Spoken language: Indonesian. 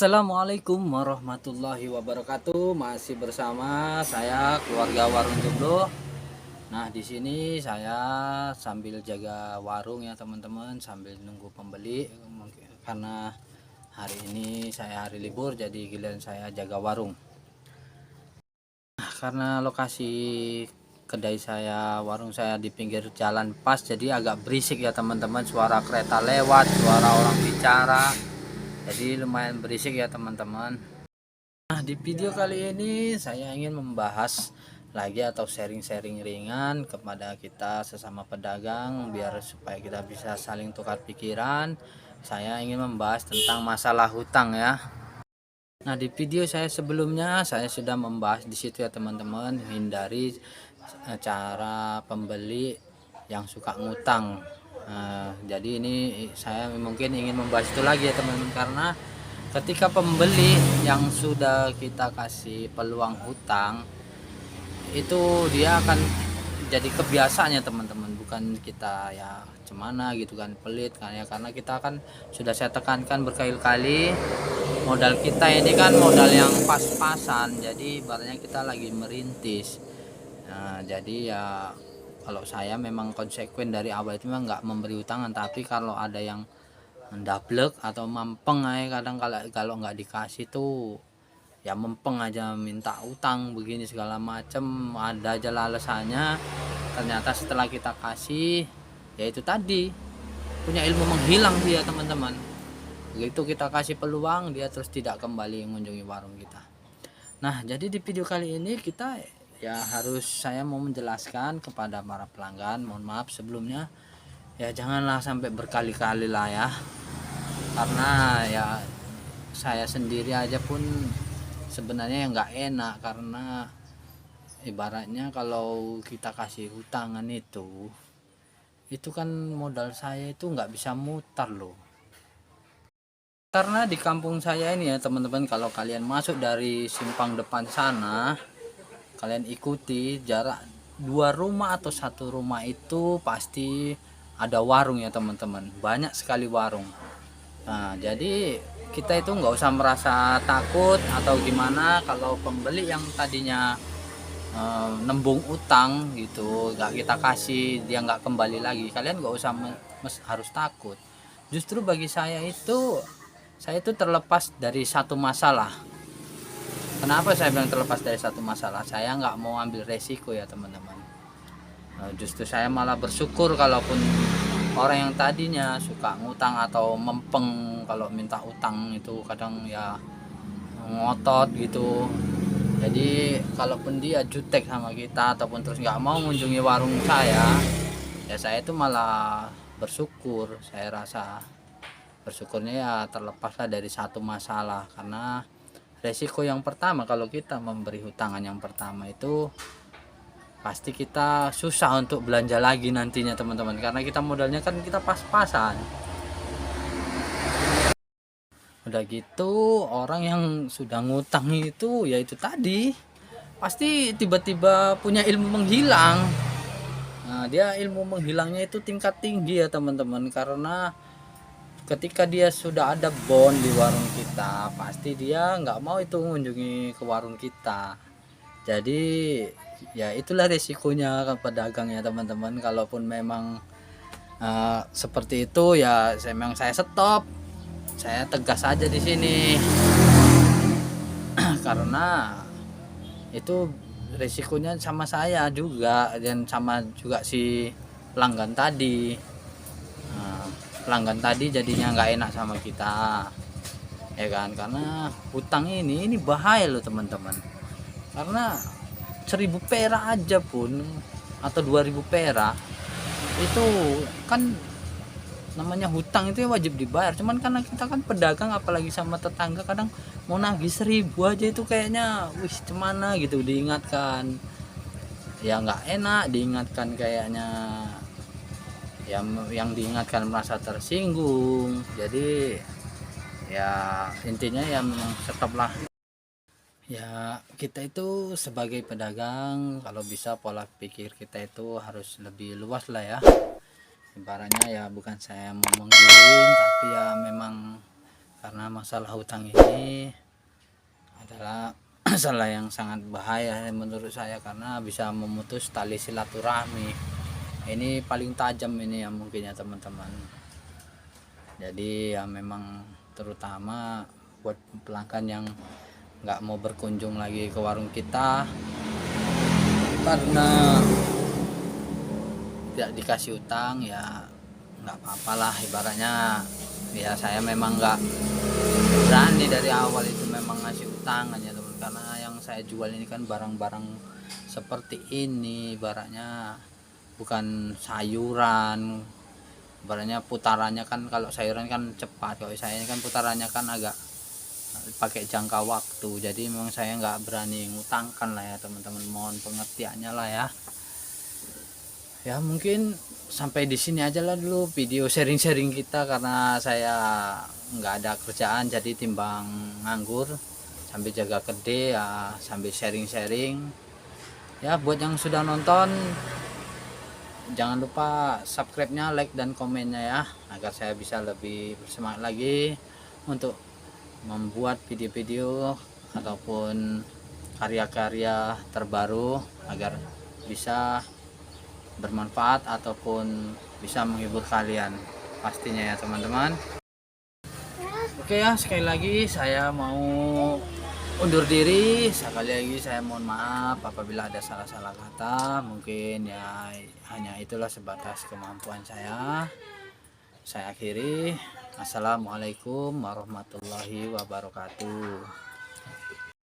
Assalamualaikum warahmatullahi wabarakatuh. Masih bersama saya keluarga Warung Jomblo. Nah, di sini saya sambil jaga warung ya teman-teman, sambil nunggu pembeli. Karena hari ini saya hari libur, jadi giliran saya jaga warung. Nah, karena lokasi kedai saya, warung saya di pinggir jalan pas, jadi agak berisik ya teman-teman. Suara kereta lewat, suara orang bicara. Jadi lumayan berisik ya teman-teman. Nah, di video kali ini saya ingin membahas lagi atau sharing-sharing ringan kepada kita sesama pedagang biar supaya kita bisa saling tukar pikiran. Saya ingin membahas tentang masalah hutang ya. Nah, di video saya sebelumnya saya sudah membahas di situ ya teman-teman, hindari cara pembeli yang suka ngutang. Jadi ini saya mungkin ingin membahas itu lagi ya teman-teman, karena ketika pembeli yang sudah kita kasih peluang hutang itu dia akan jadi kebiasaannya teman-teman, bukan kita ya cemana gitu kan, pelit kan ya, karena kita kan sudah saya tekankan berkali-kali, modal kita ini kan modal yang pas-pasan, jadi ibaratnya kita lagi merintis. Nah, jadi ya kalau saya memang konsekuen dari awal itu memang nggak memberi utangan, tapi kalau ada yang mendablek atau mampeng aja kadang, kalau nggak dikasih tuh ya mempeng aja minta utang begini segala macem, ada aja alasannya. Ternyata setelah kita kasih ya itu tadi, punya ilmu menghilang dia teman-teman. Begitu kita kasih peluang dia terus tidak kembali mengunjungi warung kita. Nah, jadi di video kali ini kita ya saya mau menjelaskan kepada para pelanggan, mohon maaf sebelumnya ya, janganlah sampai berkali-kali lah ya, karena ya saya sendiri aja pun sebenarnya yang nggak enak, karena ibaratnya kalau kita kasih hutangan itu kan modal saya itu nggak bisa mutar loh. Karena di kampung saya ini ya teman-teman, kalau kalian masuk dari simpang depan sana, kalian ikuti jarak 2 rumah atau 1 rumah itu pasti ada warung ya teman-teman, banyak sekali warung. Nah, jadi kita itu nggak usah merasa takut atau gimana kalau pembeli yang tadinya nembung utang gitu nggak kita kasih, dia nggak kembali lagi, kalian nggak usah harus takut. Justru bagi saya itu terlepas dari satu masalah. Kenapa saya bilang terlepas dari satu masalah? Saya nggak mau ambil resiko ya teman-teman. Justru saya malah bersyukur kalaupun orang yang tadinya suka ngutang atau mempeng kalau minta utang itu kadang ya ngotot gitu. Jadi kalaupun dia jutek sama kita ataupun terus nggak mau mengunjungi warung saya, ya saya itu malah bersyukur. Saya rasa bersyukurnya ya terlepaslah dari satu masalah, karena resiko yang pertama kalau kita memberi hutangan yang pertama itu pasti kita susah untuk belanja lagi nantinya teman-teman, karena kita modalnya kan kita pas-pasan. Udah gitu orang yang sudah ngutang itu ya itu tadi pasti tiba-tiba punya ilmu menghilang. Nah, dia ilmu menghilangnya itu tingkat tinggi ya teman-teman, karena ketika dia sudah ada bon di warung kita pasti dia nggak mau itu mengunjungi ke warung kita. Jadi ya itulah resikonya ke pedagang ya teman-teman. Kalaupun memang seperti itu ya memang saya stop, saya tegas aja di sini. Karena itu resikonya sama saya juga dan sama juga si pelanggan tadi. Pelanggan tadi jadinya nggak enak sama kita ya kan, karena hutang ini bahaya loh teman-teman. Karena 1.000 perak aja pun atau 2.000 perak itu kan namanya hutang, itu ya wajib dibayar. Cuman karena kita kan pedagang, apalagi sama tetangga, kadang mau nagih 1.000 aja itu kayaknya wih cemana gitu diingatkan, ya nggak enak diingatkan, kayaknya yang diingatkan merasa tersinggung. Jadi ya intinya ya memang stop lah. Ya kita itu sebagai pedagang kalau bisa pola pikir kita itu harus lebih luas lah ya. Ibaratnya ya bukan saya mau menggiring, tapi ya memang karena masalah hutang ini adalah masalah yang sangat bahaya menurut saya, karena bisa memutus tali silaturahmi. Ini paling tajam ini ya mungkin ya teman-teman. Jadi ya memang terutama buat pelanggan yang nggak mau berkunjung lagi ke warung kita karena tidak dikasih utang, ya nggak apa-apa lah, ibaratnya ya saya memang nggak berani dari awal itu memang ngasih utang aja teman, karena yang saya jual ini kan barang-barang seperti ini, ibaratnya bukan sayuran. Ibaratnya putarannya kan, kalau sayuran kan cepat, kalau saya ini kan putarannya kan agak pakai jangka waktu, jadi memang saya nggak berani ngutangkan lah ya teman-teman, mohon pengertiannya lah ya. Ya mungkin sampai di sini aja lah dulu video sharing-sharing kita, karena saya nggak ada kerjaan, jadi timbang nganggur sambil jaga kedai ya, sambil sharing-sharing ya. Buat yang sudah nonton, jangan lupa subscribe-nya, like dan komennya ya, agar saya bisa lebih bersemangat lagi untuk membuat video-video ataupun karya-karya terbaru agar bisa bermanfaat ataupun bisa menghibur kalian pastinya ya teman-teman. Oke ya, sekali lagi saya mau undur diri. Sekali lagi saya mohon maaf apabila ada salah-salah kata, mungkin ya hanya itulah sebatas kemampuan saya. Saya akhiri. Assalamualaikum warahmatullahi wabarakatuh.